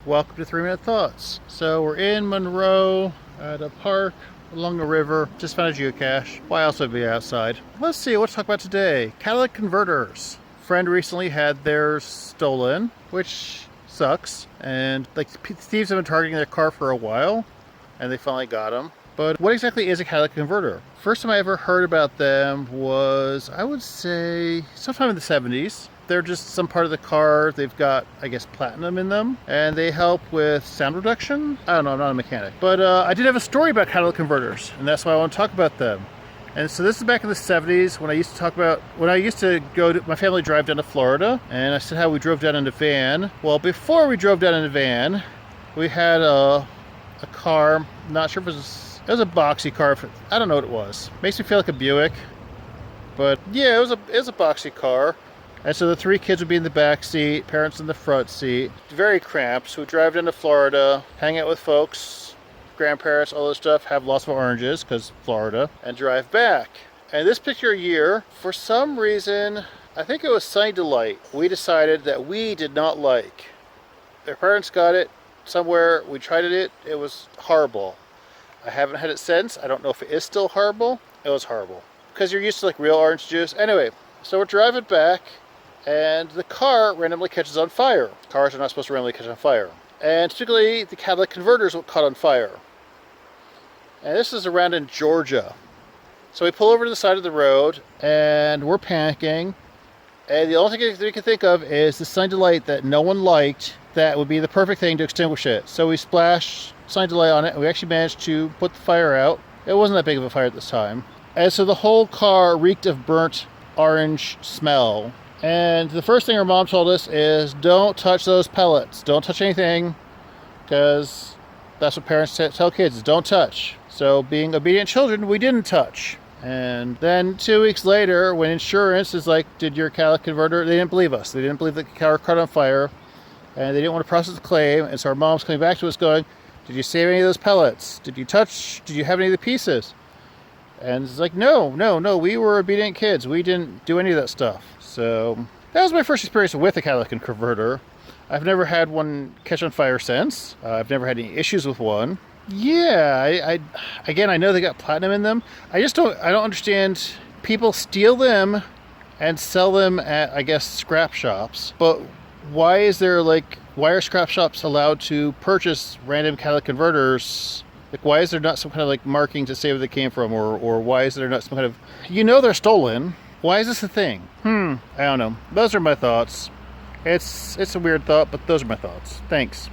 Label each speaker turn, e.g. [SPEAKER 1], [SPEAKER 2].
[SPEAKER 1] Welcome to 3 Minute Thoughts. So we're in Monroe at a park along the river. Just found a geocache. Why else would I be outside? Let's see, what to talk about today. Catalytic converters. Friend recently had theirs stolen, which sucks. And like thieves have been targeting their car for a while, and they finally got them. But what exactly is a catalytic converter? First time I ever heard about them was, I would say, sometime in the 70s. They're just some part of the car. They've got, I guess, platinum in them, and they help with sound reduction. I don't know, I'm not a mechanic. But I did have a story about catalytic converters, and that's why I want to talk about them. And so this is back in the 70s when I used to go to, my family drive down to Florida, and I said how we drove down in a van. Well, before we drove down in a van, we had a car, not sure if it was a boxy car. I don't know what it was. Makes me feel like a Buick. But yeah, it was a boxy car. And so the 3 kids would be in the back seat, parents in the front seat. Very cramped. So we drive down to Florida, hang out with folks, grandparents, all this stuff, have lots of oranges, because Florida, and drive back. And this particular year, for some reason, I think it was Sunny Delight, we decided that we did not like. Their parents got it somewhere, we tried it, it was horrible. I haven't had it since. I don't know if it is still horrible. It was horrible. Because you're used to like real orange juice. Anyway, so we're driving back, and the car randomly catches on fire. Cars are not supposed to randomly catch on fire. And particularly the catalytic converters will caught on fire. And this is around in Georgia. So we pull over to the side of the road, and we're panicking. And the only thing we can think of is the Sunny Delight that no one liked. That would be the perfect thing to extinguish it. So we splash Sunny Delight on it, and we actually managed to put the fire out. It wasn't that big of a fire at this time. And so the whole car reeked of burnt orange smell. And the first thing our mom told us is, don't touch those pellets. Don't touch anything, because that's what parents tell kids, is don't touch. So being obedient children, we didn't touch. And then 2 weeks later, when insurance is like, did your catalytic converter, they didn't believe us. They didn't believe the car caught on fire, and they didn't want to process the claim. And so our mom's coming back to us going, did you save any of those pellets? Did you have any of the pieces? And it's like, no, we were obedient kids. We didn't do any of that stuff. So that was my first experience with a catalytic converter. I've never had one catch on fire since. I've never had any issues with one. Yeah, I know they got platinum in them. I don't understand. People steal them and sell them at, I guess, scrap shops. But why are scrap shops allowed to purchase random catalytic converters? Like, why is there not some kind of like marking to say where they came from, or why is there not some kind of, they're stolen? Why is this a thing? I don't know. Those are my thoughts. It's a weird thought, but those are my thoughts. Thanks.